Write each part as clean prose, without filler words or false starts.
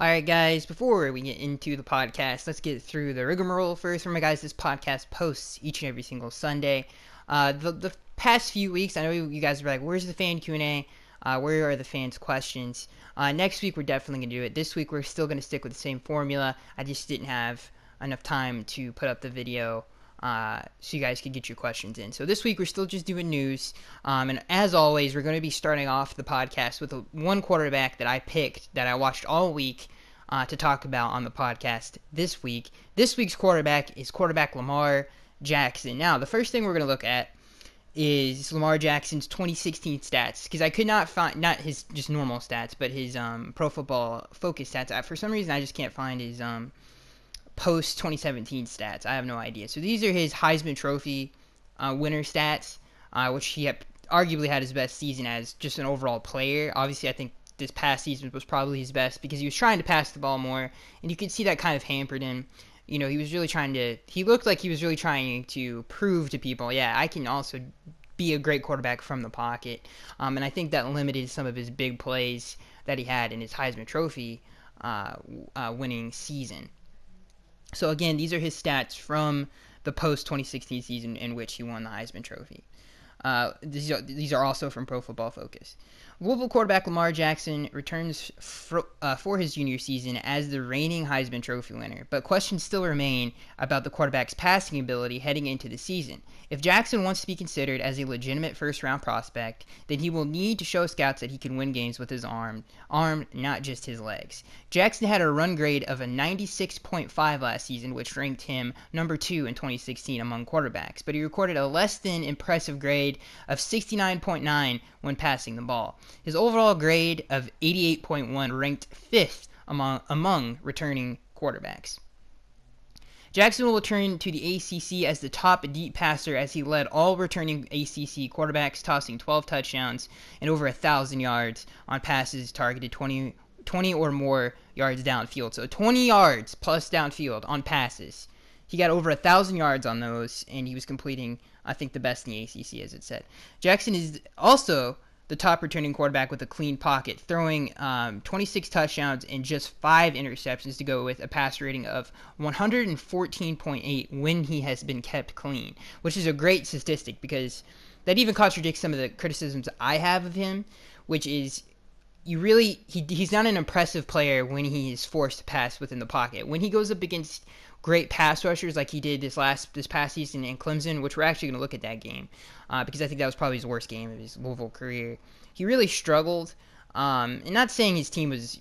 Alright guys, before we get into the podcast, let's get through the rigmarole first. Remember guys, this podcast posts each and every single Sunday. The past few weeks, I know you guys were like, where's the fan Q&A? Where are the fans' questions? Next week we're definitely going to do it. This week we're still going to stick with the same formula. I just didn't have enough time to put up the video so you guys could get your questions in. So this week we're still just doing news, and as always we're going to be starting off the podcast with one quarterback that I picked that I watched all week to talk about on the podcast this week. This week's quarterback is quarterback Lamar Jackson. Now the first thing we're going to look at is Lamar Jackson's 2016 stats, because I could not find, not his just normal stats, but his Pro Football Focus stats. For some reason I just can't find his post 2017 stats. I have no idea. So these are his Heisman Trophy winner stats, which he arguably had his best season as just an overall player. Obviously, I think this past season was probably his best because he was trying to pass the ball more, and you could see that kind of hampered him. You know, he looked like he was really trying to prove to people, yeah, I can also be a great quarterback from the pocket. And I think that limited some of his big plays that he had in his Heisman Trophy winning season. So again, these are his stats from the post-2016 season in which he won the Heisman Trophy. These are also from Pro Football Focus. Louisville quarterback Lamar Jackson returns for his junior season as the reigning Heisman Trophy winner, but questions still remain about the quarterback's passing ability heading into the season. If Jackson wants to be considered as a legitimate first-round prospect, then he will need to show scouts that he can win games with his arm, not just his legs. Jackson had a run grade of a 96.5 last season, which ranked him number 2 in 2016 among quarterbacks, but he recorded a less than impressive grade of 69.9 when passing the ball. His overall grade of 88.1 ranked 5th among returning quarterbacks. Jackson will return to the ACC as the top deep passer as he led all returning ACC quarterbacks, tossing 12 touchdowns and over 1,000 yards on passes targeted 20 or more yards downfield. So 20 yards plus downfield on passes. He got over 1,000 yards on those, and he was completing, I think, the best in the ACC, as it said. Jackson is also the top returning quarterback with a clean pocket, throwing 26 touchdowns and just 5 interceptions to go with a passer rating of 114.8 when he has been kept clean, which is a great statistic because that even contradicts some of the criticisms I have of him, which is he's not an impressive player when he is forced to pass within the pocket. When he goes up against great pass rushers like he did this past season in Clemson, which we're actually going to look at that game because I think that was probably his worst game of his Louisville career. He really struggled. And not saying his team's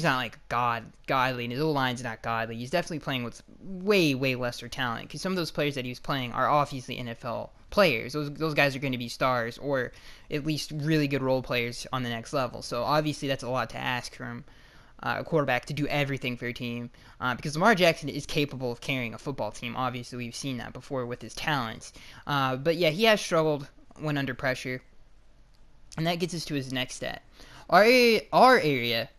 not like godly, and his O-line's not godly. He's definitely playing with way lesser talent because some of those players that he was playing are obviously NFL players. Those guys are going to be stars or at least really good role players on the next level. So obviously that's a lot to ask from a quarterback to do everything for your team because Lamar Jackson is capable of carrying a football team. Obviously, we've seen that before with his talents. But yeah, he has struggled when under pressure. And that gets us to his next stat. Our area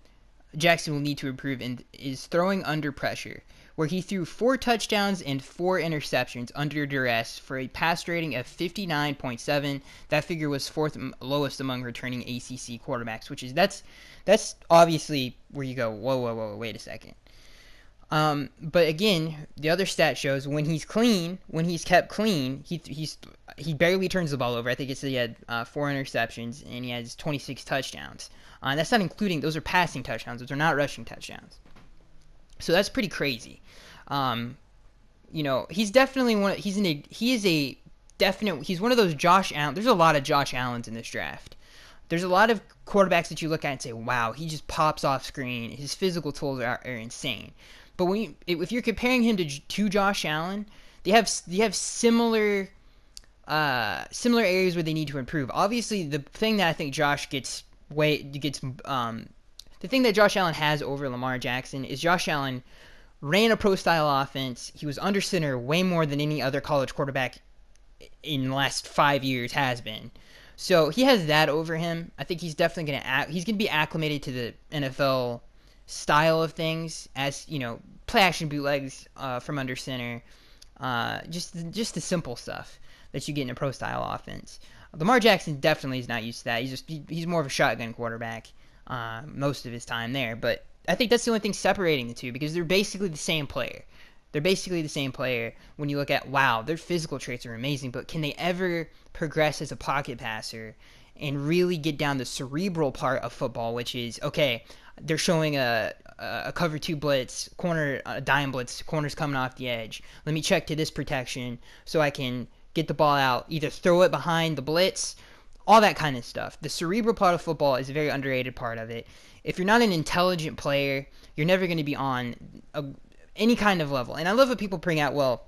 Jackson will need to improve in is throwing under pressure, where he threw 4 touchdowns and 4 interceptions under duress for a pass rating of 59.7. That figure was 4th lowest among returning ACC quarterbacks, which is that's obviously where you go, whoa, wait a second. But again, the other stat shows when he's kept clean, he barely turns the ball over. I think he had 4 interceptions and he has 26 touchdowns. And that's not including, those are passing touchdowns. Those are not rushing touchdowns. So that's pretty crazy. You know, he's definitely he's one of those Josh Allen. There's a lot of Josh Allens in this draft. There's a lot of quarterbacks that you look at and say, wow, he just pops off screen. His physical tools are insane. But if you're comparing him to Josh Allen, they have similar areas where they need to improve. Obviously, the thing that I think the thing that Josh Allen has over Lamar Jackson is Josh Allen ran a pro-style offense. He was under center way more than any other college quarterback in the last 5 years has been. So he has that over him. I think he's definitely going to be acclimated to the NFL style of things, as you know, play action bootlegs from under center, just the simple stuff that you get in a pro style offense. Lamar Jackson definitely is not used to that. He's more of a shotgun quarterback most of his time there. But I think that's the only thing separating the two, because they're basically the same player. They're basically the same player when you look at, wow, their physical traits are amazing, but can they ever progress as a pocket passer and really get down the cerebral part of football, which is, okay, they're showing a cover two blitz, corner, a dime blitz, corner's coming off the edge. Let me check to this protection so I can get the ball out, either throw it behind the blitz, all that kind of stuff. The cerebral part of football is a very underrated part of it. If you're not an intelligent player, you're never going to be on any kind of level. And I love what people bring out, well,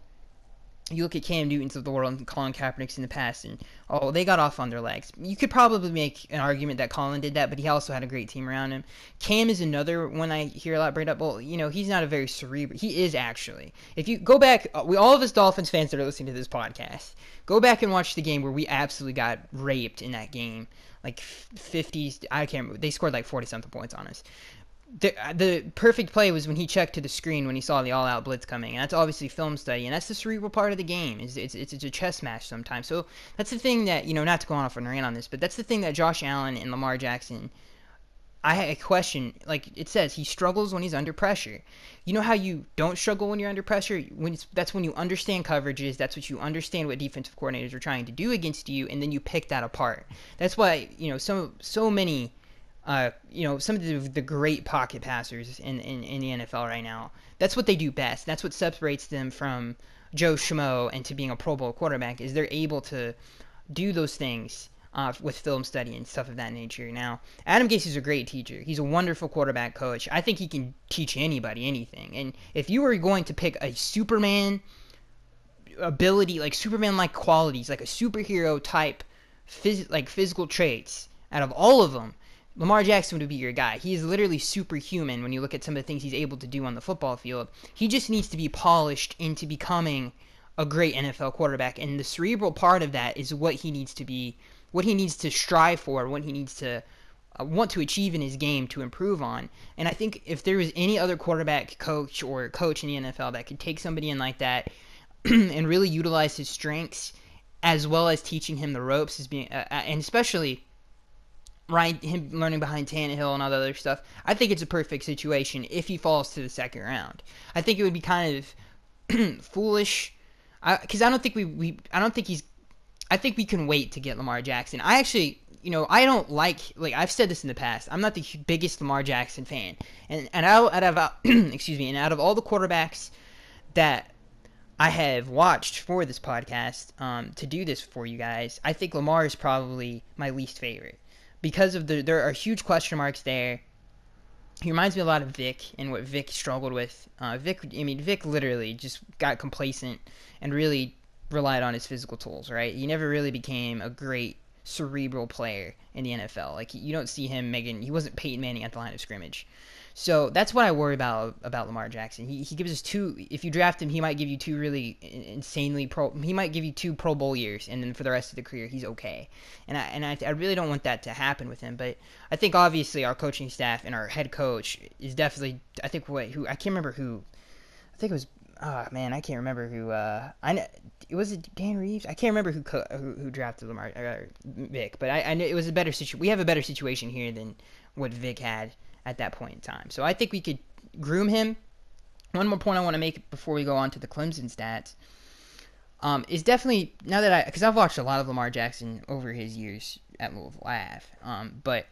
you look at Cam Newtons of the world and Colin Kaepernick's in the past, and, oh, they got off on their legs. You could probably make an argument that Colin did that, but he also had a great team around him. Cam is another one I hear a lot bring up. Well, he's not a very cerebral. He is, actually. If you go back, all of us Dolphins fans that are listening to this podcast, go back and watch the game where we absolutely got raped in that game. Like 50s, I can't remember. They scored like 40-something points on us. The perfect play was when he checked to the screen when he saw the all-out blitz coming, and that's obviously film study, and that's the cerebral part of the game. It's a chess match sometimes. So that's the thing that, not to go off and rant on this, but that's the thing that Josh Allen and Lamar Jackson, I had a question. Like it says, he struggles when he's under pressure. You know how you don't struggle when you're under pressure? That's when you understand coverages. That's what you understand what defensive coordinators are trying to do against you, and then you pick that apart. That's why so many. Some of the great pocket passers in the NFL right now, that's what they do best. That's what separates them from Joe Schmo and to being a Pro Bowl quarterback, is they're able to do those things with film study and stuff of that nature. Now, Adam Gase is a great teacher. He's a wonderful quarterback coach. I think he can teach anybody anything. And if you were going to pick a Superman ability, like Superman-like qualities, like a superhero type physical traits, out of all of them, Lamar Jackson would be your guy. He is literally superhuman when you look at some of the things he's able to do on the football field. He just needs to be polished into becoming a great NFL quarterback, and the cerebral part of that is what he needs to be, what he needs to strive for, what he needs to want to achieve in his game to improve on. And I think if there was any other quarterback coach or coach in the NFL that could take somebody in like that and really utilize his strengths, as well as teaching him the ropes, and especially him learning behind Tannehill and all the other stuff, I think it's a perfect situation if he falls to the second round. I think it would be kind of foolish, because I think we can wait to get Lamar Jackson. I actually, I don't like I've said this in the past, I'm not the biggest Lamar Jackson fan, and out of excuse me, and out of all the quarterbacks that I have watched for this podcast, to do this for you guys, I think Lamar is probably my least favorite. Because there are huge question marks there. He reminds me a lot of Vic and what Vic struggled with. Vic literally just got complacent and really relied on his physical tools, right? He never really became a great cerebral player in the NFL. Like, you don't see him he wasn't Peyton Manning at the line of scrimmage. So that's what I worry about Lamar Jackson. He gives us if you draft him, he might give you two really he might give you 2 Pro Bowl years, and then for the rest of the career, he's okay. And I really don't want that to happen with him. But I think obviously our coaching staff and our head coach is definitely, I think I can't remember who, I think it was, I can't remember who, was it Dan Reeves? I can't remember who drafted Lamar, Vic, but I knew it was a better situation. We have a better situation here than what Vic had at that point in time. So I think we could groom him. One more point I want to make before we go on to the Clemson stats is definitely, now that because I've watched a lot of Lamar Jackson over his years at Louisville, I have. But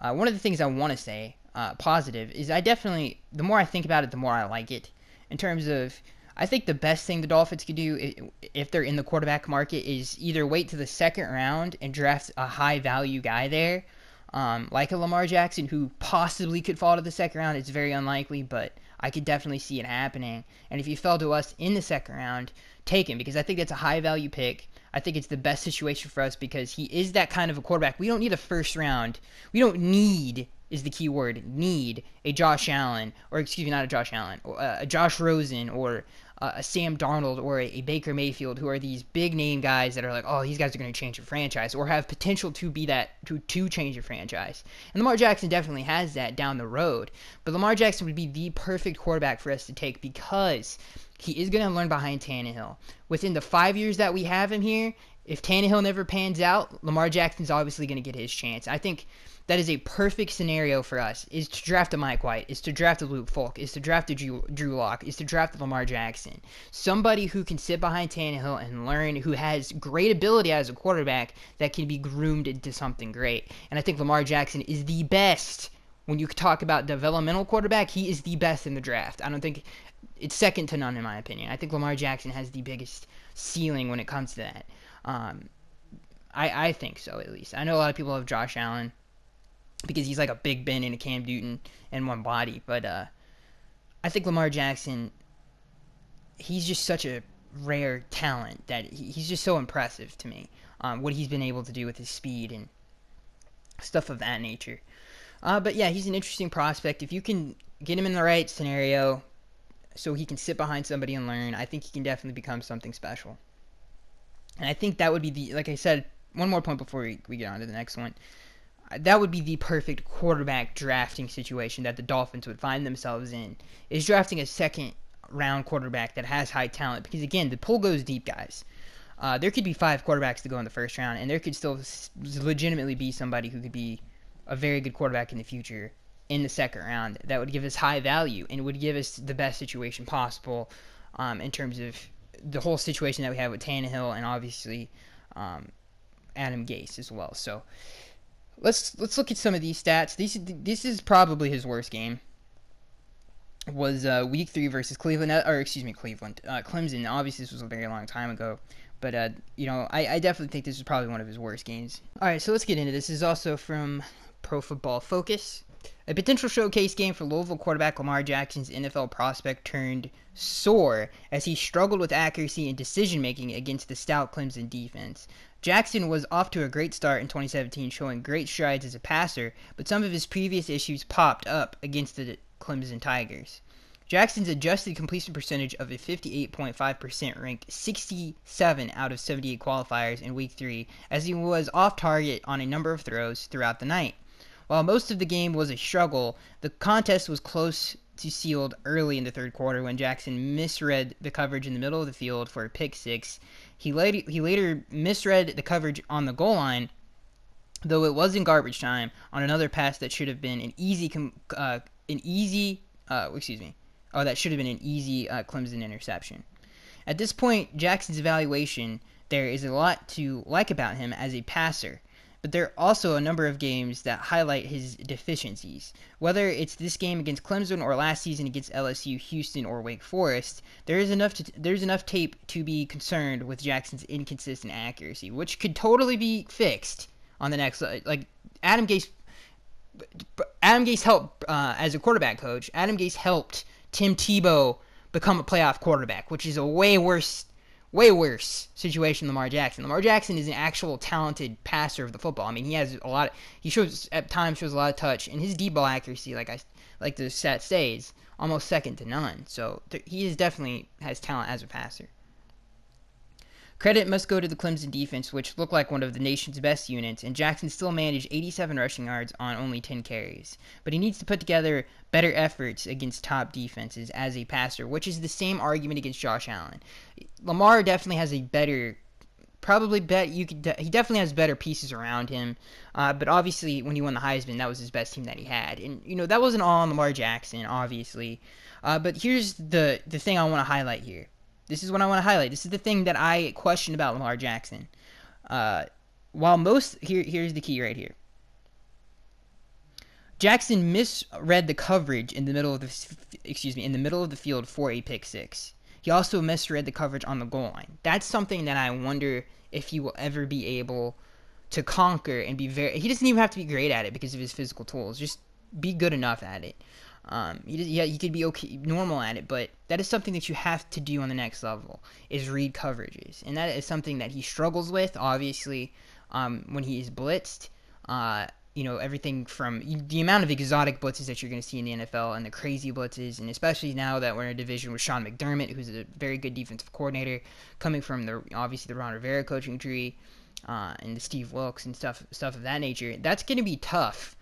one of the things I want to say positive is the more I think about it, the more I like it. In terms of, I think the best thing the Dolphins could do if they're in the quarterback market is either wait to the second round and draft a high value guy there, like a Lamar Jackson, who possibly could fall to the second round. It's very unlikely, but I could definitely see it happening. And if he fell to us in the second round, take him, because I think that's a high value pick. I think it's the best situation for us because he is that kind of a quarterback. We don't need a first round. We don't need, is the key word, need a Josh Allen, or excuse me, not a Josh Allen, or a Josh Rosen, or a Sam Darnold, or a Baker Mayfield, who are these big name guys that are like, oh, these guys are going to change your franchise, or have potential to be that, to change your franchise. And Lamar Jackson definitely has that down the road. But Lamar Jackson would be the perfect quarterback for us to take because he is going to learn behind Tannehill. Within the 5 years that we have him here, If Tannehill never pans out, Lamar Jackson's obviously going to get his chance. I think that is a perfect scenario for us, is to draft a Mike White, is to draft a Luke Falk, is to draft a Drew Lock, is to draft a Lamar Jackson. Somebody who can sit behind Tannehill and learn, who has great ability as a quarterback that can be groomed into something great. And I think Lamar Jackson is the best. When you talk about developmental quarterback, he is the best in the draft. I don't think it's second to none in my opinion. I think Lamar Jackson has the biggest ceiling when it comes to that. I think so, at least. I know a lot of people have Josh Allen because he's like a Big Ben and a Cam Newton in one body. But I think Lamar Jackson, he's just such a rare talent that he's just so impressive to me. What he's been able to do with his speed and stuff of that nature. But yeah, he's an interesting prospect. If you can get him in the right scenario so he can sit behind somebody and learn, I think he can definitely become something special. And I think that would be the, like I said, one more point before we get on to the next one. That would be the perfect quarterback drafting situation that the Dolphins would find themselves in, is drafting a second-round quarterback that has high talent. Because, again, the pool goes deep, guys. There could be 5 quarterbacks to go in the first round, and there could still legitimately be somebody who could be a very good quarterback in the future in the second round that would give us high value and would give us the best situation possible in terms of the whole situation that we have with Tannehill and obviously Adam Gase as well. So let's look at some of these stats. This is probably his worst game. Was week 3 versus Cleveland, Clemson. Obviously, this was a very long time ago, but I definitely think this is probably one of his worst games. All right, so let's get into this. This is also from Pro Football Focus. A potential showcase game for Louisville quarterback Lamar Jackson's NFL prospect turned sore as he struggled with accuracy and decision-making against the stout Clemson defense. Jackson was off to a great start in 2017, showing great strides as a passer, but some of his previous issues popped up against the Clemson Tigers. Jackson's adjusted completion percentage of a 58.5% ranked 67 out of 78 qualifiers in Week 3, as he was off target on a number of throws throughout the night. While most of the game was a struggle, the contest was close to sealed early in the third quarter when Jackson misread the coverage in the middle of the field for a pick six. He later misread the coverage on the goal line, though it was in garbage time, on another pass that should have been an easy Clemson interception. At this point, Jackson's evaluation, there is a lot to like about him as a passer, but there are also a number of games that highlight his deficiencies. Whether it's this game against Clemson or last season against LSU, Houston, or Wake Forest, there's enough tape to be concerned with Jackson's inconsistent accuracy, which could totally be fixed on the next. Like Adam Gase helped as a quarterback coach. Adam Gase helped Tim Tebow become a playoff quarterback, which is a way worse situation than Lamar Jackson. Lamar Jackson is an actual talented passer of the football. I mean, he shows a lot of touch, and his deep ball accuracy, like the stat says, almost second to none. So he definitely has talent as a passer. Credit must go to the Clemson defense, which looked like one of the nation's best units, and Jackson still managed 87 rushing yards on only 10 carries. But he needs to put together better efforts against top defenses as a passer, which is the same argument against Josh Allen. Lamar definitely has he definitely has better pieces around him, but obviously when he won the Heisman, that was his best team that he had. And, that wasn't all on Lamar Jackson, obviously. But here's the thing I want to highlight here. This is what I want to highlight. This is the thing that I question about Lamar Jackson. Here's the key right here. Jackson misread the coverage in the middle of the field for a pick six. He also misread the coverage on the goal line. That's something that I wonder if he will ever be able to conquer and be he doesn't even have to be great at it because of his physical tools. Just be good enough at it. He could be okay, normal at it, but that is something that you have to do on the next level, is read coverages. And that is something that he struggles with, obviously, when he is blitzed. Everything from the amount of exotic blitzes that you're going to see in the NFL and the crazy blitzes, and especially now that we're in a division with Sean McDermott, who's a very good defensive coordinator, coming from the Ron Rivera coaching tree, and the Steve Wilkes and stuff of that nature. That's going to be tough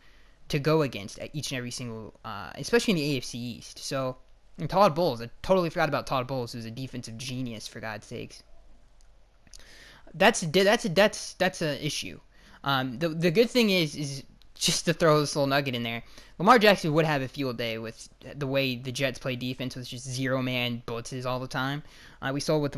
to go against at each and every single, especially in the AFC East. So, and Todd Bowles, I totally forgot about Todd Bowles, who's a defensive genius, for God's sakes. that's an issue. The good thing is just to throw this little nugget in there. Lamar Jackson would have a field day with the way the Jets play defense with just zero-man blitzes all the time. We saw what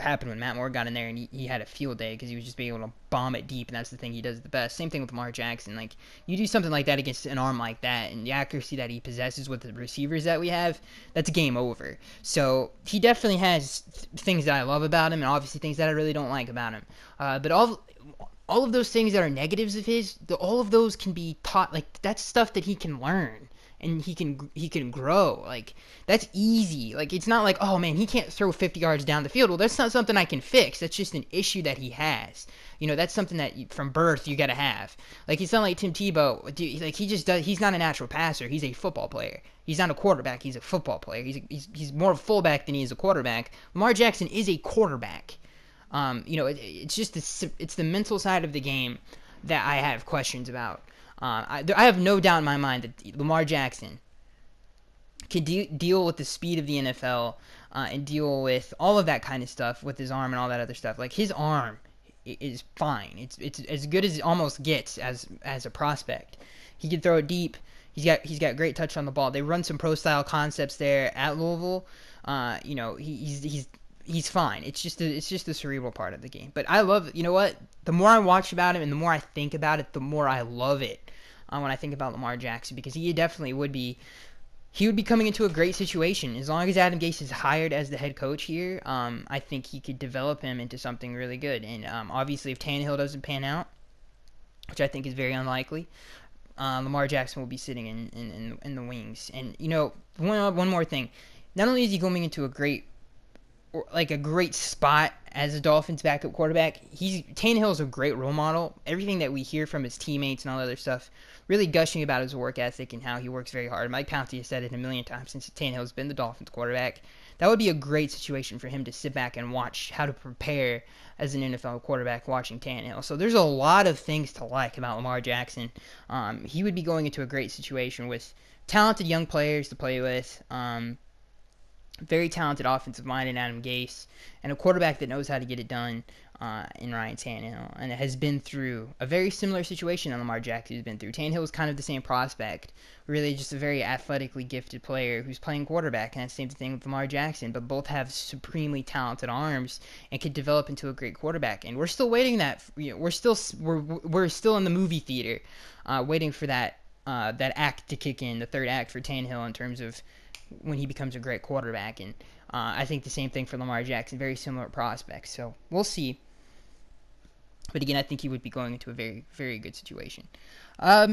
happened when Matt Moore got in there, and he had a field day because he was just being able to bomb it deep, and that's the thing he does the best. Same thing with Lamar Jackson. Like, you do something like that against an arm like that, and the accuracy that he possesses with the receivers that we have, that's game over. So he definitely has things that I love about him, and obviously things that I really don't like about him. But all of those things that are negatives of his, all of those can be taught. Like, that's stuff that he can learn and he can grow. Like, that's easy. Like, it's not like, oh man, he can't throw 50 yards down the field. Well, that's not something I can fix. That's just an issue that he has. You know, that's something that from birth you got to have. Like, it's not like Tim Tebow. Like, he's not a natural passer. He's a football player. He's not a quarterback. He's a football player. He's more of a fullback than he is a quarterback. Lamar Jackson is a quarterback. You know, it's just it's the mental side of the game that I have questions about. I have no doubt in my mind that Lamar Jackson can deal with the speed of the NFL and deal with all of that kind of stuff with his arm and all that other stuff. Like, his arm is fine. It's as good as it almost gets as a prospect. He can throw it deep. He's got great touch on the ball. They run some pro style concepts there at Louisville. You know, he's fine. It's just the cerebral part of the game. But I love, you know what? The more I watch about him and the more I think about it, the more I love it when I think about Lamar Jackson, because he definitely would be coming into a great situation. As long as Adam Gase is hired as the head coach here, I think he could develop him into something really good. And obviously, if Tannehill doesn't pan out, which I think is very unlikely, Lamar Jackson will be sitting in the wings. And, you know, one more thing. Not only is he going into a great spot as a Dolphins backup quarterback, Tannehill is a great role model. Everything that we hear from his teammates and all that other stuff, really gushing about his work ethic and how he works very hard. Mike Pouncey has said it a million times since Tannehill's been the Dolphins quarterback. That would be a great situation for him to sit back and watch how to prepare as an NFL quarterback watching Tannehill. So there's a lot of things to like about Lamar Jackson. He would be going into a great situation with talented young players to play with, very talented offensive mind in Adam Gase, and a quarterback that knows how to get it done in Ryan Tannehill, and it has been through a very similar situation that Lamar Jackson has been through. Tannehill is kind of the same prospect, really just a very athletically gifted player who's playing quarterback, and that's the same thing with Lamar Jackson, but both have supremely talented arms and could develop into a great quarterback. And we're still waiting we're still in the movie theater waiting for that act to kick in, the third act for Tannehill in terms of when he becomes a great quarterback. And I think the same thing for Lamar Jackson, very similar prospects. So we'll see. But again, I think he would be going into a very, very good situation. All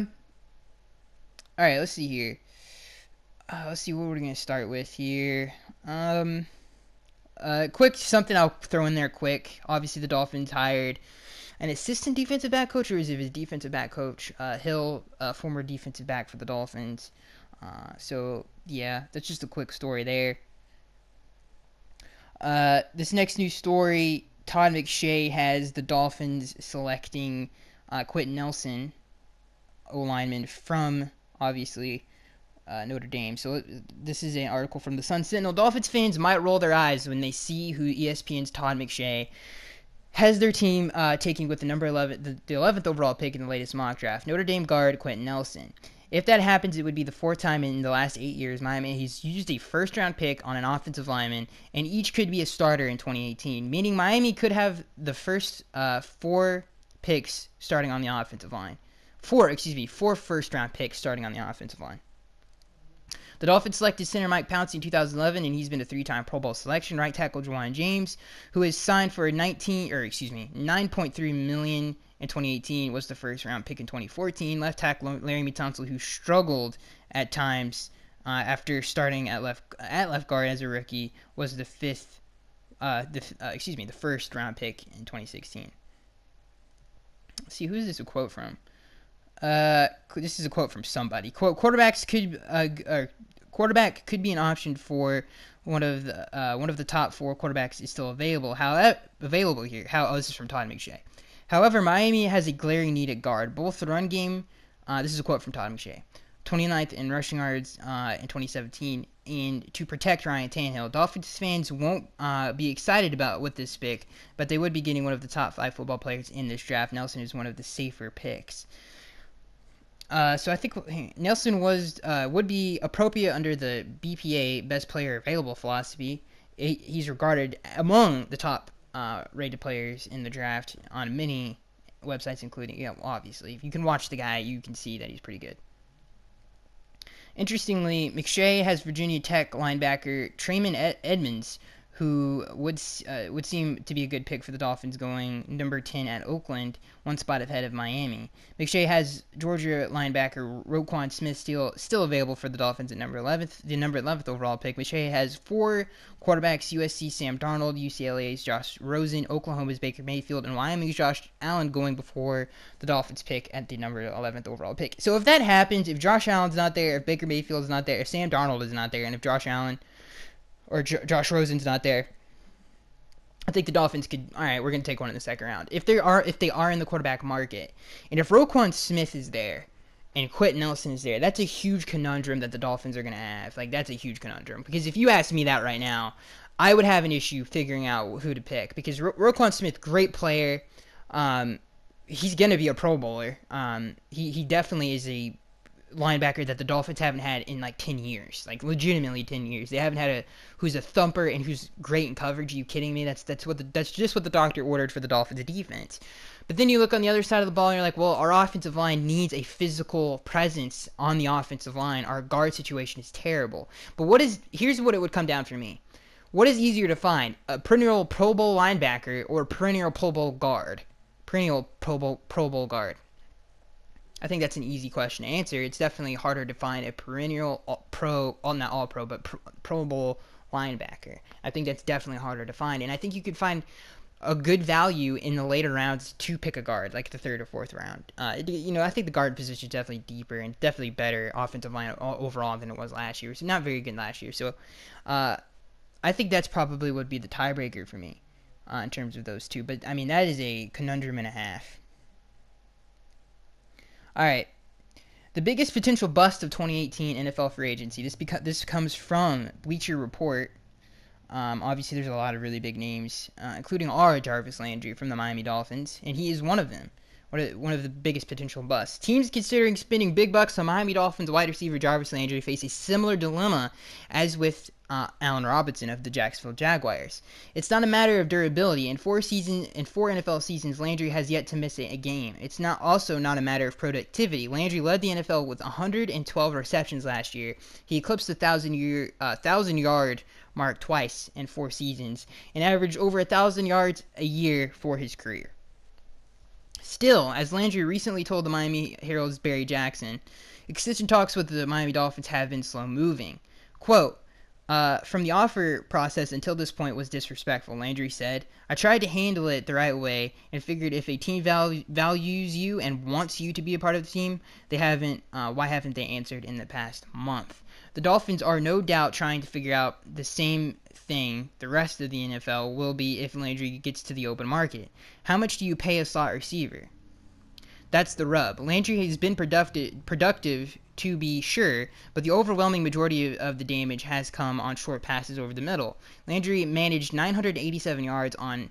right, let's see here. Let's see what we're going to start with here. Quick, something I'll throw in there quick. Obviously, the Dolphins hired an assistant defensive back coach, or is it his defensive back coach? Hill, former defensive back for the Dolphins. So, yeah, that's just a quick story there. This next news story, Todd McShay has the Dolphins selecting Quentin Nelson, O-lineman from, obviously, Notre Dame. So this is an article from the Sun Sentinel. Dolphins fans might roll their eyes when they see who ESPN's Todd McShay has their team taking with the number 11, the 11th overall pick in the latest mock draft. Notre Dame guard Quentin Nelson. If that happens, it would be the fourth time in the last 8 years Miami has used a first-round pick on an offensive lineman, and each could be a starter in 2018, meaning Miami could have the first 4 picks starting on the offensive line. 4 first-round picks starting on the offensive line. The Dolphins selected center Mike Pouncey in 2011, and he's been a 3-time Pro Bowl selection. Right tackle Juwan James, who is signed for $9.3 million in 2018, was the first-round pick in 2014. Left tackle Larry Tunsil, who struggled at times after starting at left guard as a rookie, was the first-round pick in 2016. Let's see, who is this a quote from? This is a quote from somebody. Quote: Quarterback could be an option for one of the top 4 quarterbacks is still available. This is from Todd McShay. However, Miami has a glaring need at guard. Both the run game, this is a quote from Todd McShay, 29th in rushing yards in 2017, and to protect Ryan Tannehill. Dolphins fans won't be excited about with this pick, but they would be getting one of the top 5 football players in this draft. Nelson is one of the safer picks. So I think Nelson would be appropriate under the BPA Best Player Available philosophy. He's regarded among the top rated players in the draft on many websites, including, obviously, if you can watch the guy, you can see that he's pretty good. Interestingly, McShay has Virginia Tech linebacker Trayman Edmonds, who would seem to be a good pick for the Dolphins, going number 10 at Oakland, one spot ahead of Miami. McShay has Georgia linebacker Roquan Smith still available for the Dolphins at number 11th overall pick. McShay has 4 quarterbacks: USC Sam Darnold, UCLA's Josh Rosen, Oklahoma's Baker Mayfield, and Wyoming's Josh Allen going before the Dolphins pick at the number 11th overall pick. So if that happens, if Josh Allen's not there, if Baker Mayfield's not there, if Sam Darnold is not there, and if Josh Allen or Josh Rosen's not there, I think the Dolphins could. All right, we're gonna take one in the second round. If they are in the quarterback market, and if Roquan Smith is there, and Quentin Nelson is there, that's a huge conundrum that the Dolphins are gonna have. Like, that's a huge conundrum, because if you ask me that right now, I would have an issue figuring out who to pick, because Roquan Smith, great player, he's gonna be a Pro Bowler. He definitely is a linebacker that the Dolphins haven't had in like 10 years, like legitimately 10 years. They haven't had who's a thumper and who's great in coverage. Are you kidding me? That's just what the doctor ordered for the Dolphins defense. But then you look on the other side of the ball and you're like, well, our offensive line needs a physical presence on the offensive line. Our guard situation is terrible. But here's what it would come down for me. What is easier to find? A perennial Pro Bowl linebacker or a perennial Pro Bowl guard? Perennial Pro Bowl guard. I think that's an easy question to answer. It's definitely harder to find a perennial not all pro, but Pro Bowl linebacker. I think that's definitely harder to find. And I think you could find a good value in the later rounds to pick a guard, like the 3rd or 4th round. I think the guard position is definitely deeper and definitely better offensive line overall than it was last year. So not very good last year. So I think that's probably would be the tiebreaker for me in terms of those two. But, I mean, that is a conundrum and a half. All right, the biggest potential bust of 2018 NFL free agency. This comes from Bleacher Report. Obviously, there's a lot of really big names, including our Jarvis Landry from the Miami Dolphins, and he is one of them. One of the biggest potential busts. Teams considering spending big bucks on Miami Dolphins wide receiver Jarvis Landry face a similar dilemma as with Allen Robinson of the Jacksonville Jaguars. It's not a matter of durability. In 4 NFL seasons, Landry has yet to miss a game. It's also not a matter of productivity. Landry led the NFL with 112 receptions last year. He eclipsed the 1,000-yard mark twice in 4 seasons and averaged over 1,000 yards a year for his career. Still, as Landry recently told the Miami Herald's Barry Jackson, extension talks with the Miami Dolphins have been slow-moving. Quote, from the offer process until this point was disrespectful, Landry said. I tried to handle it the right way and figured if a team values you and wants you to be a part of the team, why haven't they answered in the past month? The Dolphins are no doubt trying to figure out the same thing the rest of the NFL will be if Landry gets to the open market. How much do you pay a slot receiver? That's the rub. Landry has been productive to be sure, but the overwhelming majority of the damage has come on short passes over the middle. Landry managed 987 yards on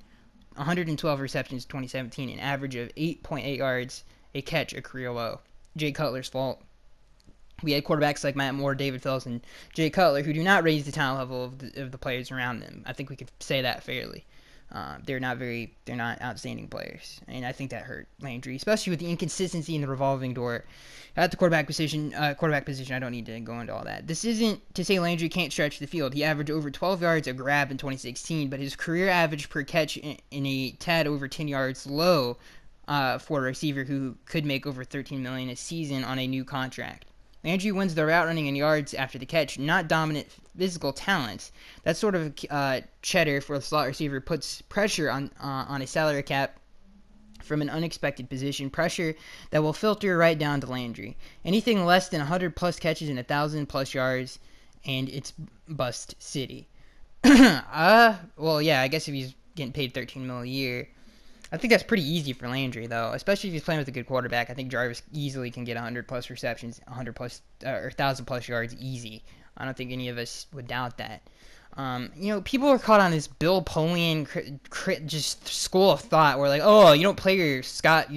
112 receptions in 2017, an average of 8.8 yards a catch, a career low. Jay Cutler's fault. We had quarterbacks like Matt Moore, David Phillips, and Jay Cutler who do not raise the talent level of the players around them. I think we could say that fairly. They're not outstanding players, and I think that hurt Landry, especially with the inconsistency in the revolving door at the quarterback position. I don't need to go into all that. This isn't to say Landry can't stretch the field. He averaged over 12 yards a grab in 2016, but his career average per catch in a tad over 10 yards low for a receiver who could make over $13 million a season on a new contract. Landry wins the route running and yards after the catch, not dominant physical talent. That sort of cheddar for a slot receiver puts pressure on a salary cap from an unexpected position, pressure that will filter right down to Landry. Anything less than 100-plus catches and 1,000-plus yards, and it's bust city. Well, yeah, I guess if he's getting paid $13 million a year, I think that's pretty easy for Landry, though, especially if he's playing with a good quarterback. I think Jarvis easily can get 100-plus receptions, 100-plus or 1,000-plus yards easy I don't think any of us would doubt that. People are caught on this Bill Polian just school of thought where like, oh, you don't play your slot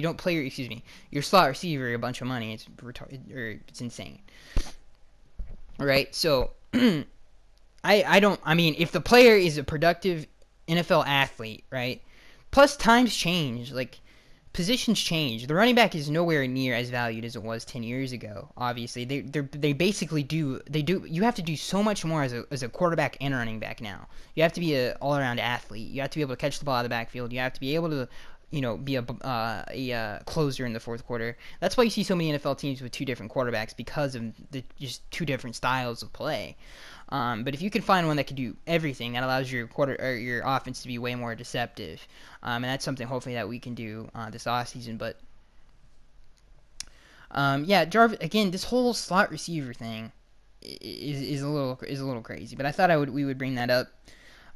receiver a bunch of money. It's retarded, or it's insane, right? So, I mean, if the player is a productive NFL athlete, right? Plus, times change. Like, positions change. The running back is nowhere near as valued as it was 10 years ago. Obviously, they basically do. You have to do so much more as a quarterback and running back now. You have to be an all-around athlete. You have to be able to catch the ball out of the backfield. You have to be able to, be a closer in the fourth quarter. That's why you see so many NFL teams with two different quarterbacks, because of the just two different styles of play. But if you can find one that can do everything, that allows your your offense to be way more deceptive, and that's something hopefully that we can do this offseason. But Jarvis, again, this whole slot receiver thing is a little crazy. But I thought we would bring that up.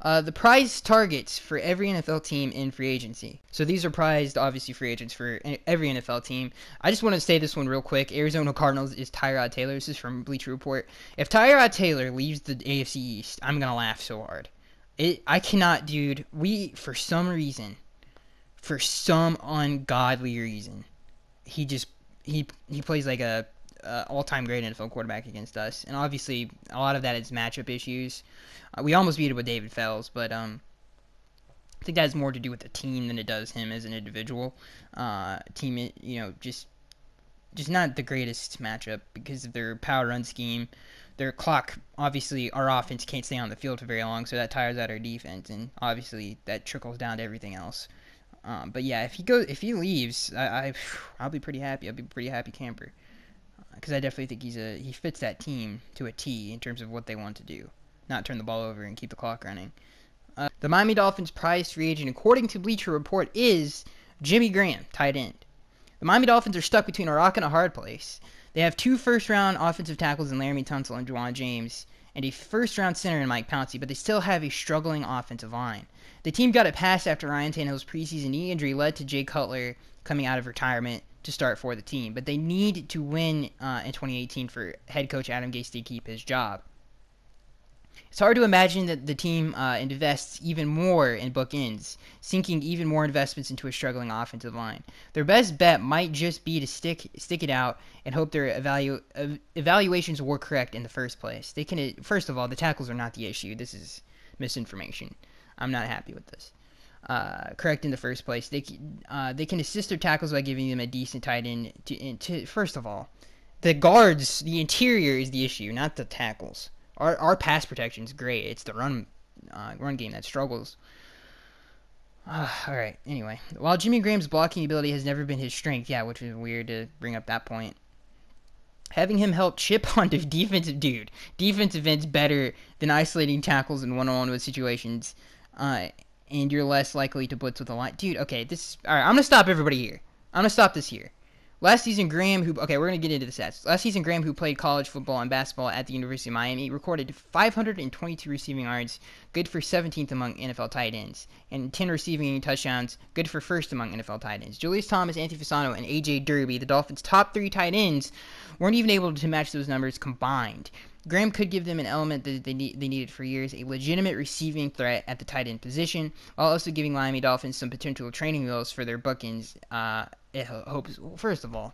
The prize targets for every NFL team in free agency. So these are prized, obviously, free agents for every NFL team. I just want to say this one real quick. Arizona Cardinals is Tyrod Taylor. This is from Bleacher Report. If Tyrod Taylor leaves the AFC East, I'm going to laugh so hard. I cannot, dude. For some ungodly reason, he plays like a all-time great NFL quarterback against us, and obviously a lot of that is matchup issues. We almost beat it with David Fells, but I think that has more to do with the team than it does him as an individual. Team, just not the greatest matchup because of their power run scheme. Their clock, obviously, our offense can't stay on the field for very long, so that tires out our defense, and obviously that trickles down to everything else. But yeah, if he leaves, I'll be pretty happy. I'll be a pretty happy camper. Because I definitely think he fits that team to a T in terms of what they want to do. Not turn the ball over and keep the clock running. The Miami Dolphins' prized free agent, according to Bleacher Report, is Jimmy Graham, tight end. The Miami Dolphins are stuck between a rock and a hard place. They have 2 first-round offensive tackles in Laramie Tunsil and Juwan James, and a first-round center in Mike Pouncey, but they still have a struggling offensive line. The team got it passed after Ryan Tannehill's preseason knee injury led to Jay Cutler coming out of retirement to start for the team, but they need to win in 2018 for head coach Adam Gase to keep his job. It's hard to imagine that the team invests even more in bookends, sinking even more investments into a struggling offensive line. Their best bet might just be to stick it out and hope their evaluations were correct in the first place. First of all, the tackles are not the issue. This is misinformation. I'm not happy with this. Correct in the first place. They can assist their tackles by giving them a decent tight end. First of all, the guards, the interior is the issue, not the tackles. Our pass protection is great. It's the run game that struggles. All right. Anyway, while Jimmy Graham's blocking ability has never been his strength, which is weird to bring up that point. Having him help chip onto defensive ends better than isolating tackles in one-on-one situations. And you're less likely to blitz with a line. Dude, okay, all right, I'm going to stop everybody here. I'm going to stop this here. Last season, Graham, we're going to get into the stats. Last season, Graham, who played college football and basketball at the University of Miami, recorded 522 receiving yards, good for 17th among NFL tight ends, and 10 receiving touchdowns, good for first among NFL tight ends. Julius Thomas, Anthony Fasano, and A.J. Derby, the Dolphins' top 3 tight ends, weren't even able to match those numbers combined. Graham could give them an element that they needed for years, a legitimate receiving threat at the tight end position, while also giving Miami Dolphins some potential training wheels for their bookends. First of all,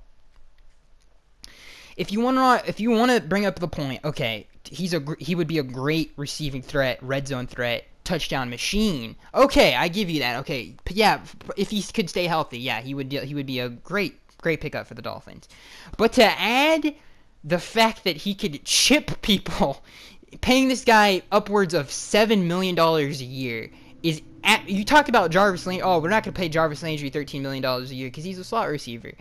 if you want to bring up the point, okay, he would be a great receiving threat, red zone threat, touchdown machine. Okay, I give you that. Okay, but yeah, if he could stay healthy, he would be a great pickup for the Dolphins. But to add the fact that he could chip people, paying this guy upwards of $7 million a year is you talked about Jarvis Landry. Oh, we're not going to pay Jarvis Landry $13 million a year because he's a slot receiver.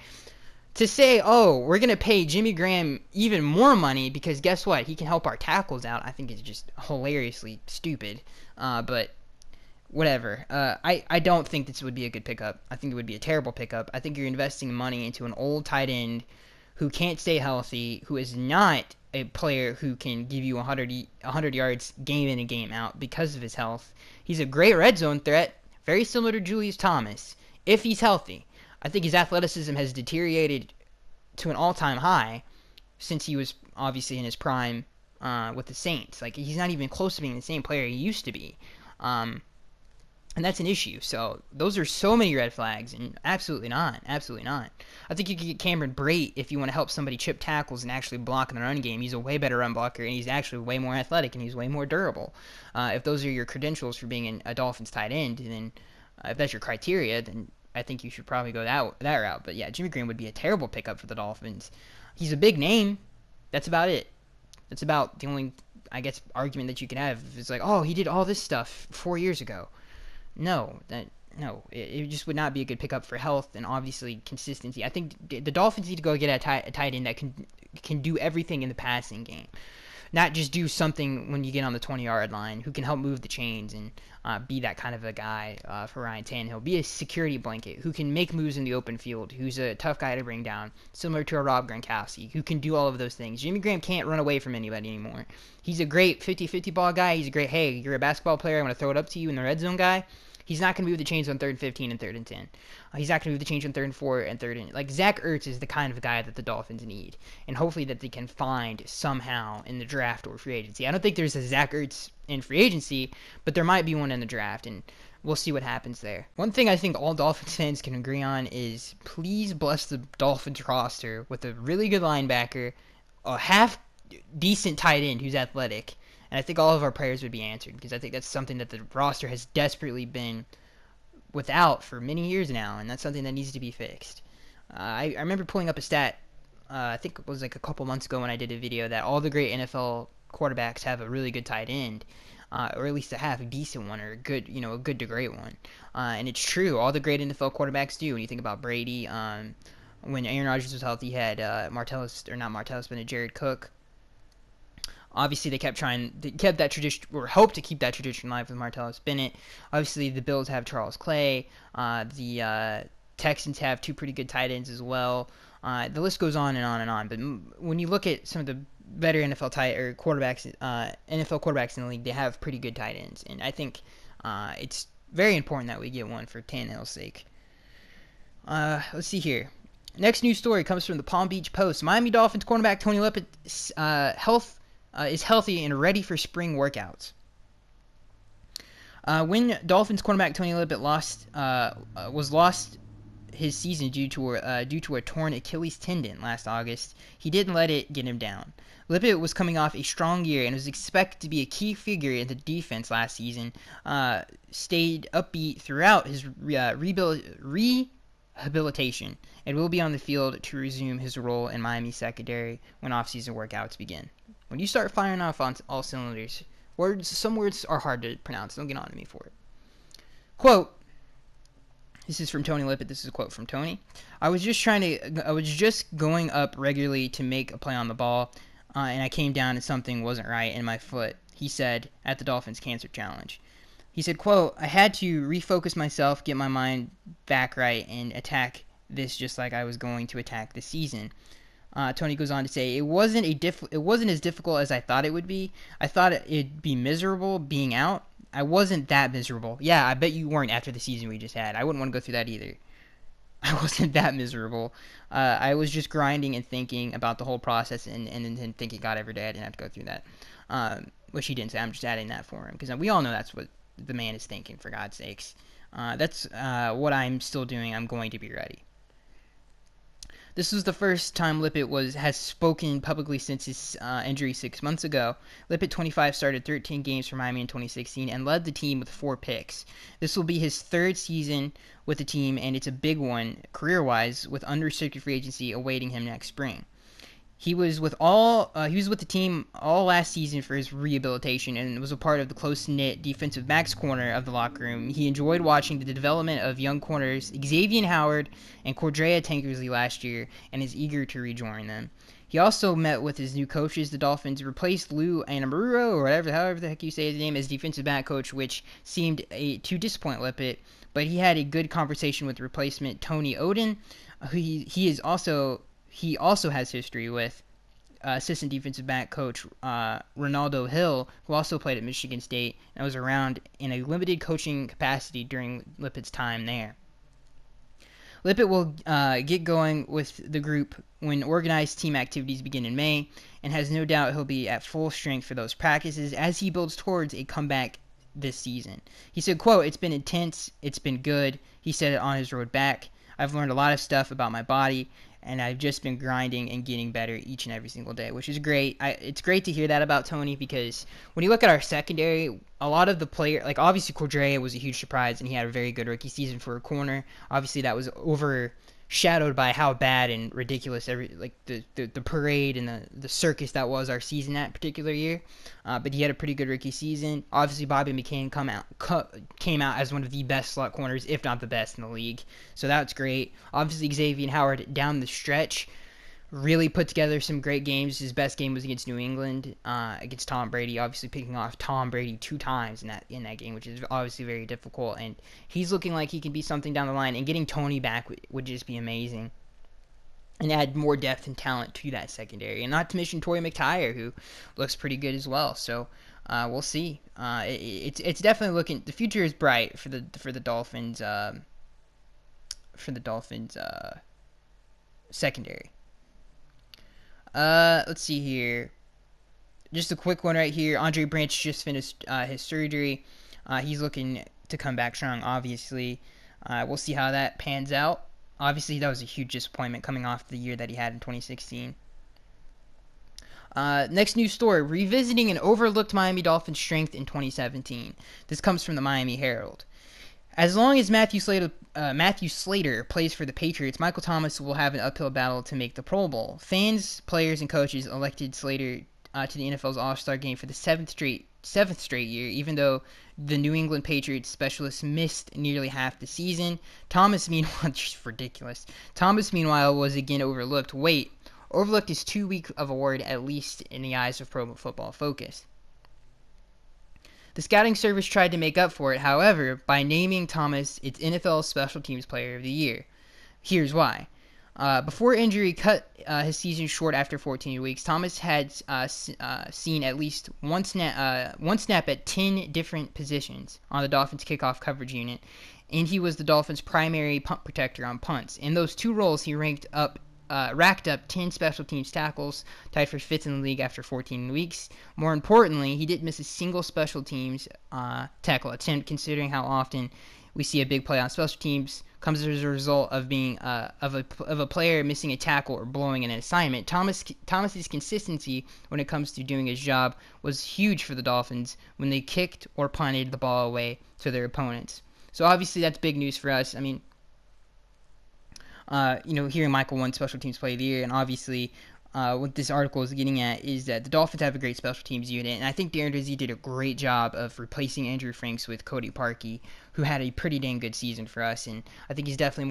To say, oh, we're going to pay Jimmy Graham even more money because guess what? He can help our tackles out, I think is just hilariously stupid. But whatever. I don't think this would be a good pickup. I think it would be a terrible pickup. I think you're investing money into an old tight end who can't stay healthy, who is not a player who can give you 100 yards game in and game out because of his health. He's a great red zone threat, very similar to Julius Thomas, if he's healthy. I think his athleticism has deteriorated to an all-time high since he was obviously in his prime with the Saints. Like, he's not even close to being the same player he used to be. And that's an issue. So those are so many red flags, and absolutely not. Absolutely not. I think you could get Cameron Brate if you want to help somebody chip tackles and actually block in the run game. He's a way better run blocker, and he's actually way more athletic, and he's way more durable. If those are your credentials for being a Dolphins tight end, then if that's your criteria, then I think you should probably go that route. But yeah, Jimmy Graham would be a terrible pickup for the Dolphins. He's a big name. That's about it. That's about the only, I guess, argument that you can have. It's like, oh, he did all this stuff 4 years ago. No, it just would not be a good pickup for health and obviously consistency. I think the Dolphins need to go get a tight end that can do everything in the passing game, not just do something when you get on the 20-yard line, who can help move the chains and be that kind of a guy for Ryan Tannehill. Be a security blanket, who can make moves in the open field, who's a tough guy to bring down, similar to a Rob Gronkowski, who can do all of those things. Jimmy Graham can't run away from anybody anymore. He's a great 50-50 ball guy. He's a great, hey, you're a basketball player, I'm going to throw it up to you in the red zone guy. He's not going to move the chains on 3rd and 15 and 3rd and 10. He's not going to move the chains on 3rd and 4 and 3rd and... Like, Zach Ertz is the kind of guy that the Dolphins need. And hopefully that they can find somehow in the draft or free agency. I don't think there's a Zach Ertz in free agency, but there might be one in the draft, and we'll see what happens there. One thing I think all Dolphins fans can agree on is please bless the Dolphins roster with a really good linebacker, a half-decent tight end who's athletic, and I think all of our prayers would be answered, because I think that's something that the roster has desperately been without for many years now, and that's something that needs to be fixed. I remember pulling up a stat, I think it was like a couple months ago when I did a video, that all the great NFL quarterbacks have a really good tight end, or at least a half decent one, or a good to great one. And it's true, all the great NFL quarterbacks do. When you think about Brady, when Aaron Rodgers was healthy, he had Jared Cook. Obviously, they kept that tradition, or hoped to keep that tradition alive with Martellus Bennett. Obviously, the Bills have Charles Clay. The Texans have 2 pretty good tight ends as well. The list goes on and on and on. But when you look at some of the better NFL quarterbacks in the league, they have pretty good tight ends, and I think it's very important that we get one for Tannehill's sake. Let's see here. Next news story comes from the Palm Beach Post. Miami Dolphins cornerback Tony Lippett is healthy and ready for spring workouts. When Dolphins cornerback Tony Lippett lost his season due to a torn Achilles tendon last August, he didn't let it get him down. Lippett was coming off a strong year and was expected to be a key figure in the defense last season. Stayed upbeat throughout his rehabilitation and will be on the field to resume his role in Miami secondary when off-season workouts begin. When you start firing off on all cylinders, some words are hard to pronounce. Don't get on to me for it. Quote. This is from Tony Lippett. This is a quote from Tony. I was just going up regularly to make a play on the ball, and I came down and something wasn't right in my foot, he said at the Dolphins Cancer Challenge. He said, quote, I had to refocus myself, get my mind back right, and attack this just like I was going to attack the season. Tony goes on to say, it wasn't as difficult as I thought it would be. I thought it'd be miserable being out. I wasn't that miserable. Yeah, I bet you weren't after the season we just had. I wouldn't want to go through that either. I wasn't that miserable. I was just grinding and thinking about the whole process and thinking, God, every day I didn't have to go through that. Which he didn't say. I'm just adding that for him, because we all know that's what the man is thinking, for God's sakes. That's what I'm still doing. I'm going to be ready. This was the first time Lippett has spoken publicly since his injury 6 months ago. Lippett, 25, started 13 games for Miami in 2016 and led the team with 4 picks. This will be his 3rd season with the team, and it's a big one career-wise, with unrestricted free agency awaiting him next spring. He was with the team all last season for his rehabilitation and was a part of the close-knit defensive backs corner of the locker room. He enjoyed watching the development of young corners Xavier Howard and Cordrea Tankersley last year and is eager to rejoin them. He also met with his new coaches. The Dolphins replaced Lou Anamuro, or however the heck you say his name, as defensive back coach, which seemed to disappoint Lippett, but he had a good conversation with replacement Tony Oden, who he also has history with assistant defensive back coach Ronaldo Hill, who also played at Michigan State and was around in a limited coaching capacity during Lippett's time there. Lippett will get going with the group when organized team activities begin in May, and has no doubt he'll be at full strength for those practices as he builds towards a comeback this season. He said, quote, "It's been intense. It's been good." He said it on his road back. "I've learned a lot of stuff about my body, and I've just been grinding and getting better each and every single day," which is great. It's great to hear that about Tony, because when you look at our secondary, a lot of the player, like obviously Cordrea was a huge surprise, and he had a very good rookie season for a corner. Obviously that was overshadowed by how bad and ridiculous the parade and the circus that was our season that particular year. But he had a pretty good rookie season. Obviously Bobby McCain came out as one of the best slot corners, if not the best in the league. So that's great. Obviously Xavier Howard down the stretch really put together some great games. His best game was against New England, against Tom Brady, obviously picking off Tom Brady 2 times in that game, which is obviously very difficult. And he's looking like he can be something down the line, and getting Tony back would just be amazing and add more depth and talent to that secondary. And not to mention Torrey McTyer, who looks pretty good as well. So we'll see. It's definitely looking, the future is bright for the Dolphins secondary. Let's see here. Just a quick one right here. Andre Branch just finished his surgery. He's looking to come back strong, obviously. We'll see how that pans out. Obviously, that was a huge disappointment coming off the year that he had in 2016. Next news story. Revisiting an overlooked Miami Dolphins strength in 2017. This comes from the Miami Herald. As long as Matthew Slater plays for the Patriots, Michael Thomas will have an uphill battle to make the Pro Bowl. Fans, players, and coaches elected Slater to the NFL's All-Star game for the seventh straight year, even though the New England Patriots specialists missed nearly half the season. Thomas, meanwhile, just ridiculous. Thomas, meanwhile, was again overlooked. Overlooked is too weak of a word, at least in the eyes of Pro Football Focus. The scouting service tried to make up for it, however, by naming Thomas its NFL Special Teams Player of the Year. Here's why. Before injury cut his season short after 14 weeks, Thomas had seen at least one snap at 10 different positions on the Dolphins kickoff coverage unit, and he was the Dolphins' primary punt protector on punts. In those 2 roles, he racked up 10 special teams tackles, tied for 5th in the league after 14 weeks. More importantly, he didn't miss a single special teams tackle attempt, considering how often we see a big play on special teams comes as a result of being of a player missing a tackle or blowing an assignment. Thomas's consistency when it comes to doing his job was huge for the Dolphins when they kicked or punted the ball away to their opponents. So obviously that's big news for us. I mean, hearing Michael won Special Teams Player of the Year, and obviously what this article is getting at is that the Dolphins have a great special teams unit, and I think Darren Rizzi did a great job of replacing Andrew Franks with Cody Parkey, who had a pretty dang good season for us, and I think he's definitely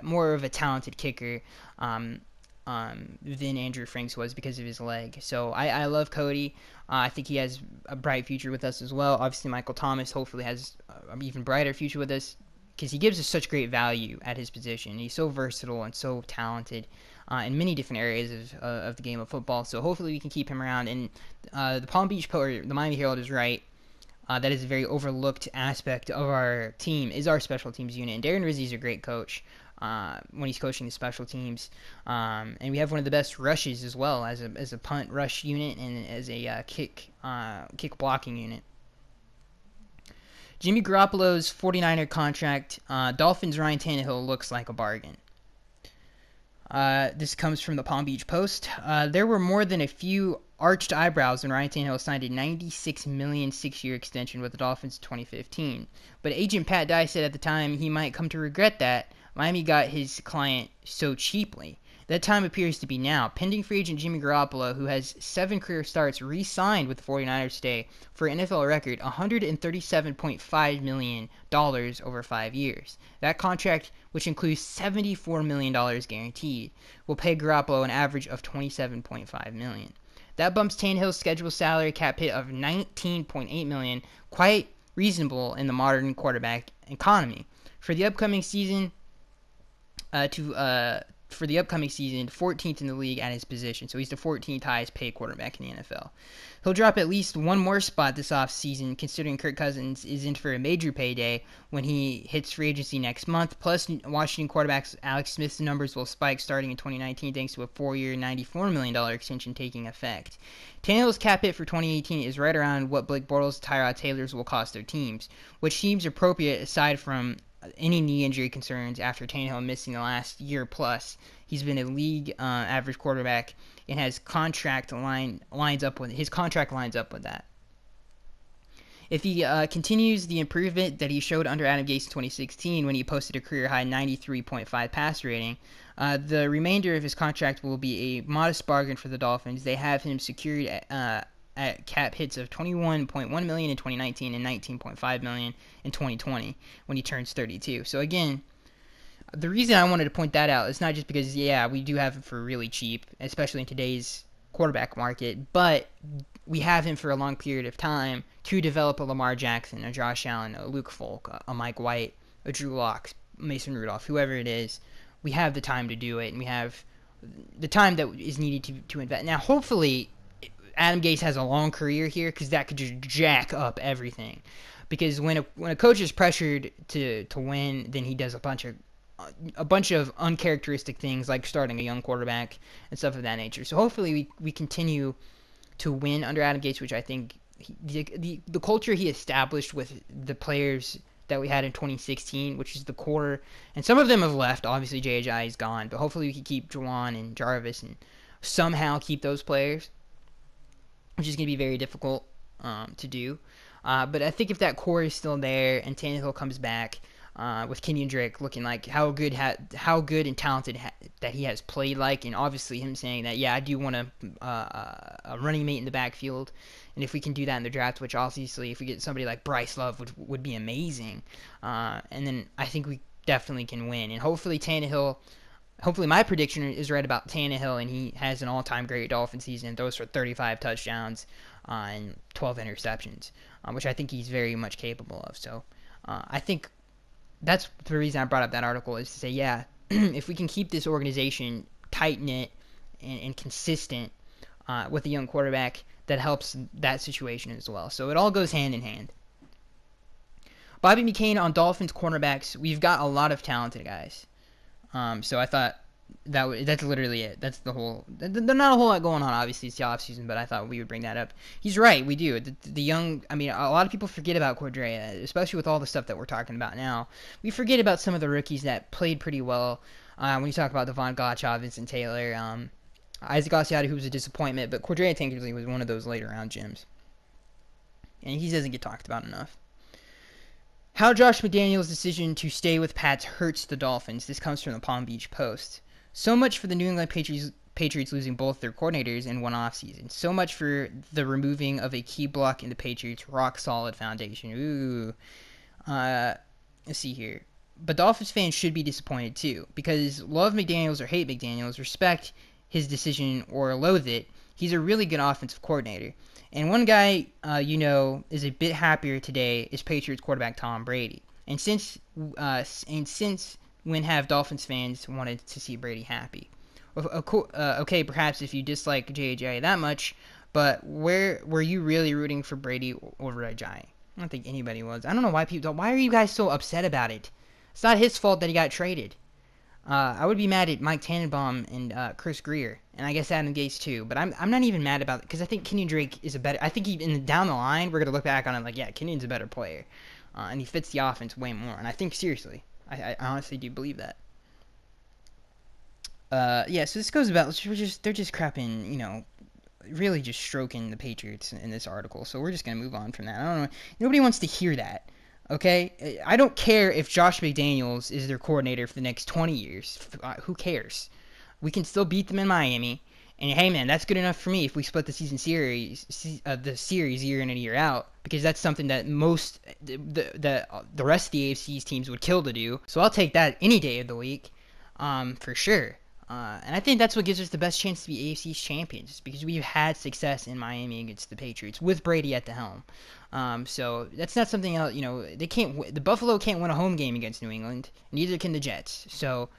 more of a talented kicker than Andrew Franks was because of his leg. So I love Cody. I think he has a bright future with us as well. Obviously, Michael Thomas hopefully has an even brighter future with us, because he gives us such great value at his position. He's so versatile and so talented in many different areas of the game of football. So hopefully we can keep him around. And the Miami Herald is right. That is a very overlooked aspect of our team, is our special teams unit. And Darren Rizzi is a great coach when he's coaching the special teams. And we have one of the best rushes as well, as a punt rush unit and as a kick blocking unit. Jimmy Garoppolo's 49er contract, Dolphins' Ryan Tannehill looks like a bargain. This comes from the Palm Beach Post. There were more than a few arched eyebrows when Ryan Tannehill signed a $96 million 6-year extension with the Dolphins in 2015. But agent Pat Dye said at the time he might come to regret that Miami got his client so cheaply. That time appears to be now. Pending free agent Jimmy Garoppolo, who has 7 career starts, re-signed with the 49ers today for an NFL record $137.5 million over 5 years. That contract, which includes $74 million guaranteed, will pay Garoppolo an average of $27.5 million. That bumps Tannehill's scheduled salary cap hit of $19.8 million, quite reasonable in the modern quarterback economy. For the upcoming season, for the upcoming season 14th in the league at his position. So he's the 14th highest paid quarterback in the NFL. He'll drop at least one more spot this offseason, considering Kirk Cousins is in for a major payday when he hits free agency next month. Plus, Washington quarterbacks Alex Smith's numbers will spike starting in 2019 thanks to a 4-year, $94 million extension taking effect. Tannehill's cap hit for 2018 is right around what Blake Bortles and Tyrod Taylor's will cost their teams, which seems appropriate aside from any knee injury concerns after Tannehill missing the last year plus. He's been a league average quarterback, and his contract lines up with that. If he continues the improvement that he showed under Adam Gase in 2016 when he posted a career-high 93.5 passer rating, the remainder of his contract will be a modest bargain for the Dolphins. They have him secured at cap hits of $21.1 million in 2019 and $19.5 million in 2020 when he turns 32. So again, the reason I wanted to point that out is not just because, yeah, we do have him for really cheap, especially in today's quarterback market, but we have him for a long period of time to develop a Lamar Jackson, a Josh Allen, a Luke Falk, a Mike White, a Drew Lock, Mason Rudolph, whoever it is. We have the time to do it, and we have the time that is needed to invest. Now, hopefully, Adam Gase has a long career here because that could just jack up everything. Because when a coach is pressured to win, then he does a bunch of uncharacteristic things like starting a young quarterback and stuff of that nature. So hopefully we continue to win under Adam Gase, which I think the culture he established with the players that we had in 2016, which is the core, and some of them have left. Obviously, J.J. is gone, but hopefully we can keep Juwan and Jarvis and somehow keep those players, which is going to be very difficult to do. But I think if that core is still there and Tannehill comes back with Kenyon Drake looking like how good and talented that he has played like, and obviously him saying that, yeah, I do want a running mate in the backfield, and if we can do that in the draft, which obviously if we get somebody like Bryce Love would be amazing, and then I think we definitely can win. And hopefully my prediction is right about Tannehill, and he has an all-time great Dolphin season and throws for 35 touchdowns and 12 interceptions, which I think he's very much capable of. So I think that's the reason I brought up that article, is to say, yeah, if we can keep this organization tight-knit and consistent with a young quarterback, that helps that situation as well. So it all goes hand in hand. Bobby McCain on Dolphins cornerbacks. We've got a lot of talented guys. So I thought that's literally it. That's the whole. There's not a whole lot going on, obviously, it's the offseason, but I thought we would bring that up. He's right, we do. The young, I mean, a lot of people forget about Cordrea, especially with all the stuff that we're talking about now. We forget about some of the rookies that played pretty well. When you talk about Devon Gottschalk, Vincent Taylor, Isaac Asiata, who was a disappointment, but Cordrea Tankersley was one of those later round gems. And he doesn't get talked about enough. How Josh McDaniels' decision to stay with Pats hurts the Dolphins. This comes from the Palm Beach Post. So much for the New England Patriots losing both their coordinators in one offseason. So much for the removing of a key block in the Patriots' rock-solid foundation. Ooh. Let's see here. But Dolphins fans should be disappointed too, because love McDaniels or hate McDaniels, respect his decision or loathe it, he's a really good offensive coordinator. And one guy, is a bit happier today is Patriots quarterback Tom Brady. And since when have Dolphins fans wanted to see Brady happy? Okay, perhaps if you dislike J.J. that much, but where were you really rooting for Brady over Ajayi? I don't think anybody was. I don't know why why are you guys so upset about it? It's not his fault that he got traded. I would be mad at Mike Tannenbaum and Chris Greer, and I guess Adam Gase too. But I'm not even mad about it because I think Kenyon Drake is a better. I think down the line we're gonna look back on it like, yeah, Kenyon's a better player, and he fits the offense way more. And I think seriously, I honestly do believe that. Yeah. So this goes about. They're just crapping, really just stroking the Patriots in this article. So we're just gonna move on from that. I don't know. Nobody wants to hear that. Okay, I don't care if Josh McDaniels is their coordinator for the next 20 years. Who cares? We can still beat them in Miami, and hey, man, that's good enough for me if we split the series year in and year out, because that's something that the rest of the AFC's teams would kill to do. So I'll take that any day of the week, for sure. And I think that's what gives us the best chance to be AFC's champions, because we've had success in Miami against the Patriots with Brady at the helm. So that's not something else. They can't. The Buffalo can't win a home game against New England. Neither can the Jets. So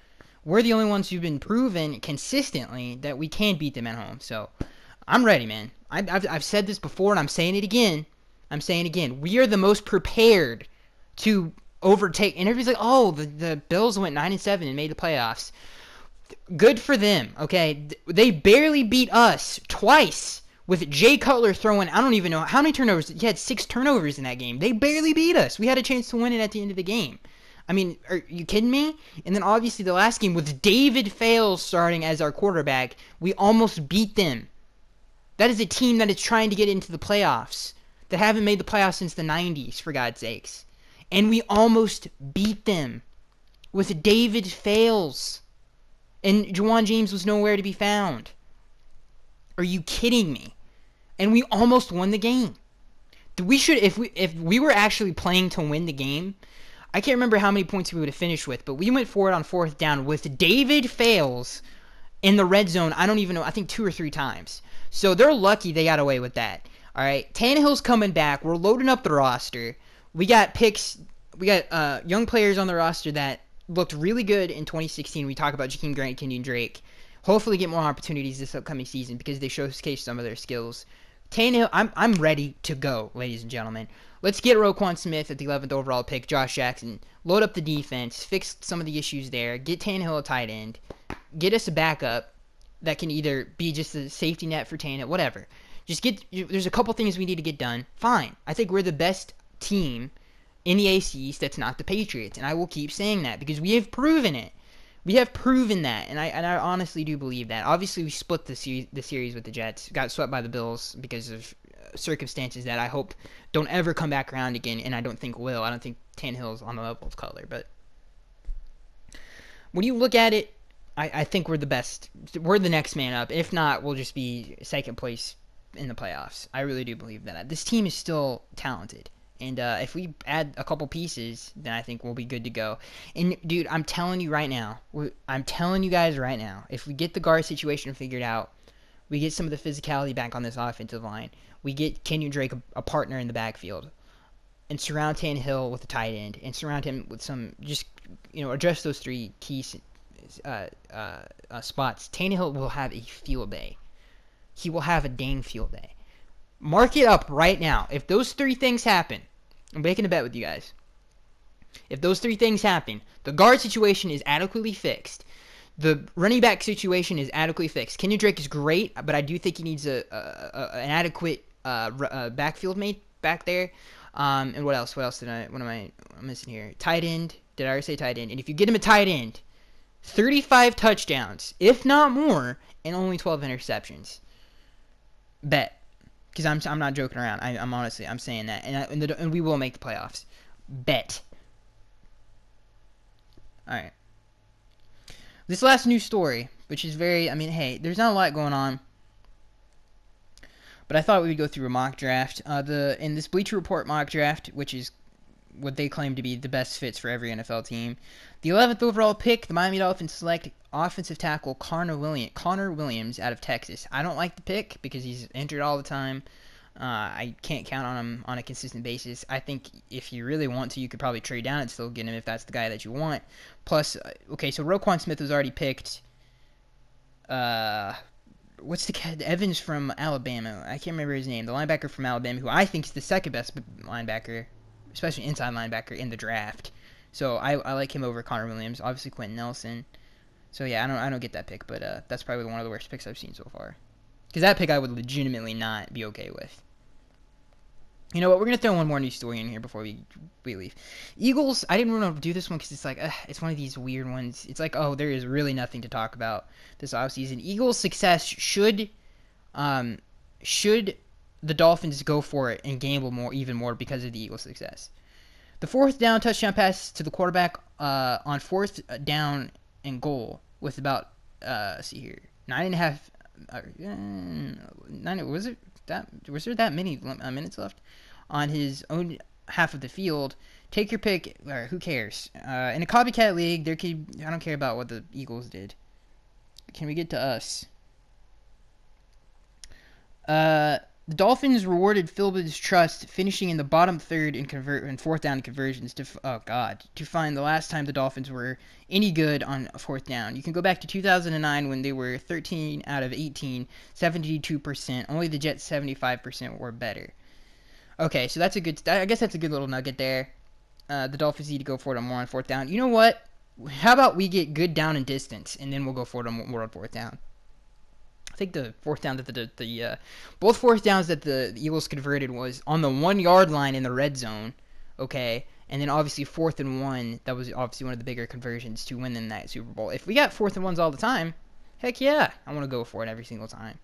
We're the only ones who've been proven consistently that we can beat them at home. So I'm ready, man. I've said this before, and I'm saying it again. We are the most prepared to overtake. And everybody's like, oh, the Bills went 9-7 and made the playoffs. Good for them, okay? They barely beat us twice with Jay Cutler throwing, I don't even know how many turnovers. He had 6 turnovers in that game. They barely beat us. We had a chance to win it at the end of the game. I mean, are you kidding me? And then obviously the last game with David Fales starting as our quarterback, we almost beat them. That is a team that is trying to get into the playoffs, that haven't made the playoffs since the 90s, for God's sakes. And we almost beat them with David Fales. And Juwan James was nowhere to be found. Are you kidding me? And we almost won the game. We should, if we were actually playing to win the game, I can't remember how many points we would have finished with, but we went for it on 4th down with David Fales in the red zone. I don't even know. I think 2 or 3 times. So they're lucky they got away with that. All right, Tannehill's coming back. We're loading up the roster. We got picks. We got young players on the roster that looked really good in 2016. We talk about Jakeem Grant, Kenyon Drake. Hopefully get more opportunities this upcoming season because they showcase some of their skills. Tannehill, I'm ready to go, ladies and gentlemen. Let's get Roquan Smith at the 11th overall pick, Josh Jackson. Load up the defense, fix some of the issues there, get Tannehill a tight end, get us a backup that can either be just a safety net for Tannehill, whatever. There's a couple things we need to get done. Fine. I think we're the best team in the AC East that's not the Patriots, and I will keep saying that because we have proven it. We have proven that, and I honestly do believe that. Obviously, we split the series with the Jets, got swept by the Bills because of circumstances that I hope don't ever come back around again, and I don't think will. I don't think Tannehill's on the level of Cutler, but when you look at it, I think we're the best. We're the next man up. If not, we'll just be second place in the playoffs. I really do believe that. This team is still talented. And if we add a couple pieces, then I think we'll be good to go. And, dude, I'm telling you right now. I'm telling you guys right now. If we get the guard situation figured out, we get some of the physicality back on this offensive line, we get Kenyon Drake a partner in the backfield, and surround Tannehill with a tight end, and surround him with some, just, address those 3 key spots, Tannehill will have a field day. He will have a dang field day. Mark it up right now. If those 3 things happen, I'm making a bet with you guys. If those 3 things happen, the guard situation is adequately fixed. The running back situation is adequately fixed. Kenyon Drake is great, but I do think he needs an adequate backfield mate back there. And what else? What am I missing here? Tight end. Did I already say tight end? And if you get him a tight end, 35 touchdowns, if not more, and only 12 interceptions. Bet. Because I'm not joking around. I'm honestly, I'm saying that. And we will make the playoffs. Bet. Alright. This last news story, which is hey, there's not a lot going on. But I thought we would go through a mock draft. In this Bleacher Report mock draft, which is what they claim to be the best fits for every NFL team, the 11th overall pick, the Miami Dolphins select offensive tackle Connor Williams out of Texas. I don't like the pick because he's injured all the time. I can't count on him on a consistent basis. I think if you really want to, you could probably trade down and still get him if that's the guy that you want. Plus, so Roquan Smith was already picked. What's the kid? Evans from Alabama. I can't remember his name. The linebacker from Alabama, who I think is the second best linebacker, especially inside linebacker in the draft. So I like him over Connor Williams. Obviously Quentin Nelson. So yeah, I don't get that pick, but that's probably one of the worst picks I've seen so far. Because that pick I would legitimately not be okay with. You know what? We're going to throw one more news story in here before we leave. Eagles, I didn't want to do this one because it's like, it's one of these weird ones. It's like, there is really nothing to talk about this offseason. Eagles' success should the Dolphins go for it and gamble even more because of the Eagles' success. The 4th down touchdown pass to the quarterback on 4th down and goal with about, let's see here, 9.5, was there that many minutes left on his own half of the field? Take your pick, or who cares? In a copycat league, I don't care about what the Eagles did. Can we get to us? The Dolphins rewarded Philbin's trust, finishing in the bottom third in fourth down conversions to find the last time the Dolphins were any good on fourth down. You can go back to 2009 when they were 13 out of 18, 72%. Only the Jets 75% were better. Okay, so I guess that's a good little nugget there. The Dolphins need to go for it more on fourth down. You know what? How about we get good down and distance, and then we'll go for it more on fourth down. I think the fourth down that both fourth downs that the Eagles converted was on the 1 yard line in the red zone, okay, and then obviously 4th and 1. That was obviously one of the bigger conversions to win in that Super Bowl. If we got 4th and 1s all the time, heck yeah, I want to go for it every single time.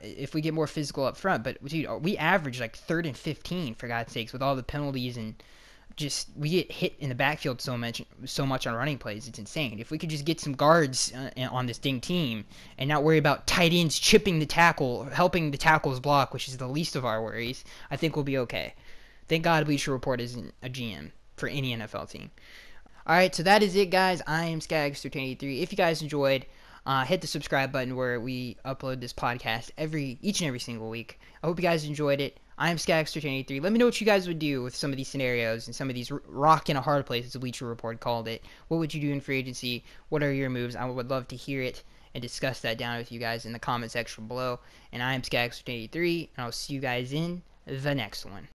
If we get more physical up front, but dude, we average like 3rd and 15 for God's sakes with all the penalties and just we get hit in the backfield so much on running plays. It's insane. If we could just get some guards on this dang team and not worry about tight ends chipping the tackle, helping the tackles block, which is the least of our worries, I think we'll be okay. Thank God Bleacher Report isn't a GM for any NFL team. Alright, so that is it, guys. I am Skagster1083. If you guys enjoyed, hit the subscribe button where we upload this podcast each and every single week. I hope you guys enjoyed it. I am Skagster1083. Let me know what you guys would do with some of these scenarios and some of these rock in a hard place, as the Bleacher Report called it. What would you do in free agency? What are your moves? I would love to hear it and discuss that down with you guys in the comment section below. And I am Skagster1083, and I'll see you guys in the next one.